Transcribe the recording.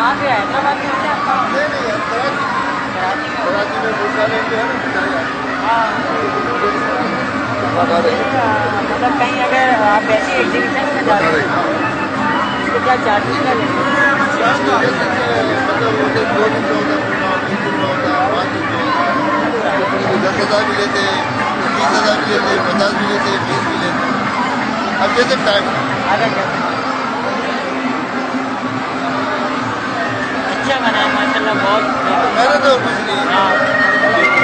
कहाँ से हैदराबाद में है आपका? नहीं कराची में। कराची में भूषालय जो है ना बिठाया हाँ मतलब कहीं अगर आप ऐसी एग्जीबिशन में जा रहे हो तो क्या चार्जेस का लेंगे? मतलब उसे 2 दिन का होता है प्रोग्राम, 3 दिन का होता है, 5 दिन का होता है, तो 10,000 भी लेते हैं, 30,000 भी लेते हैं, 50 भी लेते हैं, 20 भी लेते हैं, अब जैसे टाइम अच्छा बना है माशाल्लाह बहुत। मेहनत और कुछ नहीं है। हाँ